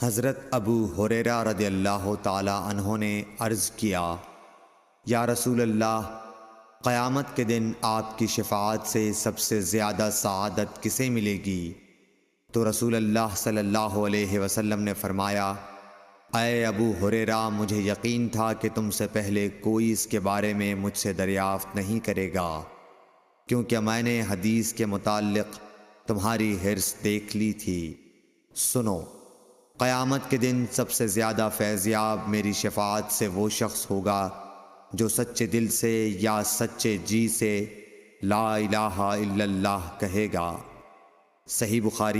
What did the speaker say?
حضرت ابو ہریرہ رضی اللہ تعالی عنہ نے عرض کیا، یا رسول اللہ، قیامت کے دن آپ کی شفاعت سے سب سے زیادہ سعادت کسے ملے گی؟ تو رسول اللہ صلی اللہ علیہ وسلم نے فرمایا، اے ابو ہریرہ، مجھے یقین تھا کہ تم سے پہلے کوئی اس کے بارے میں مجھ سے دریافت نہیں کرے گا، کیونکہ میں نے حدیث کے متعلق تمہاری حرص دیکھ لی تھی۔ سنو، قیامت کے دن سب سے زیادہ فیضیاب میری شفاعت سے وہ شخص ہوگا جو سچے دل سے یا سچے جی سے لا الہ الا اللہ کہے گا۔ صحیح بخاری